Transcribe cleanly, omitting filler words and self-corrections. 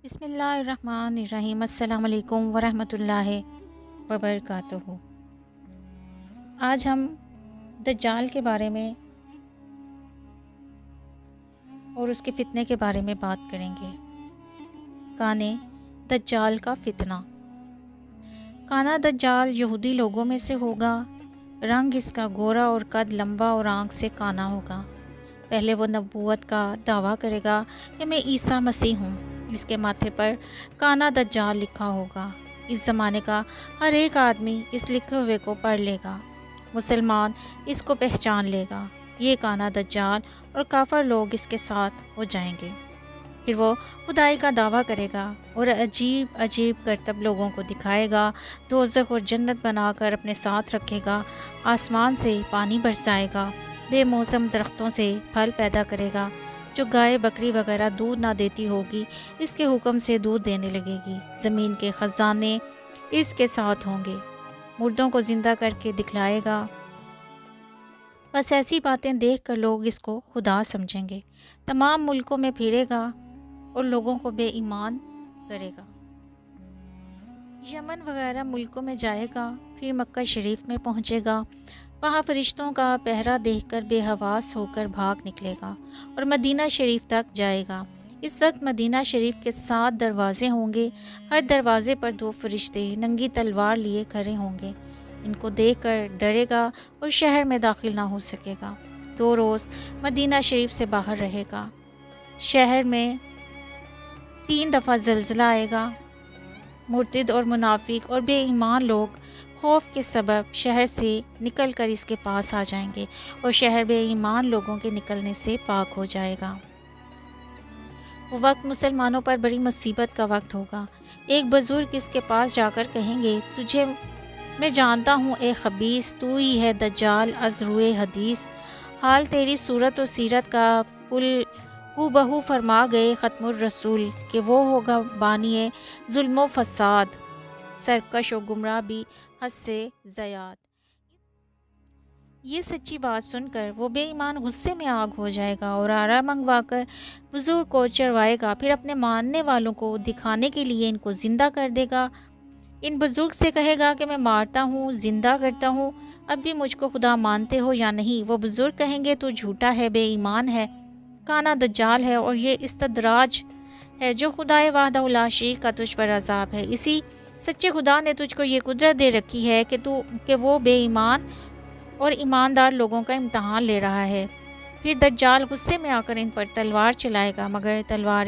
بسم اللہ الرحمن الرحیم۔ السلام علیکم ورحمۃ اللہ وبرکاتہ۔ آج ہم دجال کے بارے میں اور اس کے فتنے کے بارے میں بات کریں گے۔ کانے دجال کا فتنہ۔ کانا دجال یہودی لوگوں میں سے ہوگا۔ رنگ اس کا گورا اور قد لمبا اور آنکھ سے کانا ہوگا۔ پہلے وہ نبوت کا دعویٰ کرے گا کہ میں عیسیٰ مسیح ہوں۔ اس کے ماتھے پر کانا دجال لکھا ہوگا۔ اس زمانے کا ہر ایک آدمی اس لکھے ہوئے کو پڑھ لے گا۔ مسلمان اس کو پہچان لے گا۔ یہ کانا دجال اور کافر لوگ اس کے ساتھ ہو جائیں گے۔ پھر وہ خدائی کا دعویٰ کرے گا اور عجیب عجیب کرتب لوگوں کو دکھائے گا۔ دوزخ اور جنت بنا کر اپنے ساتھ رکھے گا۔ آسمان سے پانی برسائے گا۔ بے موسم درختوں سے پھل پیدا کرے گا۔ جو گائے بکری وغیرہ دودھ نہ دیتی ہوگی اس کے حکم سے دودھ دینے لگے گی۔ زمین کے خزانے اس کے ساتھ ہوں گے۔ مردوں کو زندہ کر کے دکھلائے گا۔ بس ایسی باتیں دیکھ کر لوگ اس کو خدا سمجھیں گے۔ تمام ملکوں میں پھرے گا اور لوگوں کو بے ایمان کرے گا۔ یمن وغیرہ ملکوں میں جائے گا۔ پھر مکہ شریف میں پہنچے گا۔ وہاں فرشتوں کا پہرا دیکھ کر بے حواس ہو کر بھاگ نکلے گا اور مدینہ شریف تک جائے گا۔ اس وقت مدینہ شریف کے 7 دروازے ہوں گے۔ ہر دروازے پر 2 فرشتے ننگی تلوار لیے کھڑے ہوں گے۔ ان کو دیکھ کر ڈرے گا اور شہر میں داخل نہ ہو سکے گا۔ 2 روز مدینہ شریف سے باہر رہے گا۔ شہر میں 3 دفعہ زلزلہ آئے گا۔ مرتد اور منافق اور بے ایمان لوگ خوف کے سبب شہر سے نکل کر اس کے پاس آ جائیں گے اور شہر بے ایمان لوگوں کے نکلنے سے پاک ہو جائے گا۔ وہ وقت مسلمانوں پر بڑی مصیبت کا وقت ہوگا۔ ایک بزرگ اس کے پاس جا کر کہیں گے تجھے میں جانتا ہوں اے خبیث، تو ہی ہے دجال از روئے حدیث۔ حال تیری صورت و سیرت کا کل ہو بہو فرما گئے ختم الرسول کہ وہ ہوگا بانی ظلم و فساد، سرکش و گمراہ بھی حد سے زیاد۔ یہ سچی بات سن کر وہ بے ایمان غصے میں آگ ہو جائے گا اور آرا منگوا کر بزرگ کو چروائے گا۔ پھر اپنے ماننے والوں کو دکھانے کے لیے ان کو زندہ کر دے گا۔ ان بزرگ سے کہے گا کہ میں مارتا ہوں، زندہ کرتا ہوں، اب بھی مجھ کو خدا مانتے ہو یا نہیں؟ وہ بزرگ کہیں گے تو جھوٹا ہے، بے ایمان ہے، کانا دجال ہے اور یہ استدراج ہے جو خدائے وحدہ لا شریک کا تجھ پر عذاب ہے۔ اسی سچے خدا نے تجھ کو یہ قدرت دے رکھی ہے کہ وہ بے ایمان اور ایماندار لوگوں کا امتحان لے رہا ہے۔ پھر دجال غصے میں آ کر ان پر تلوار چلائے گا، مگر تلوار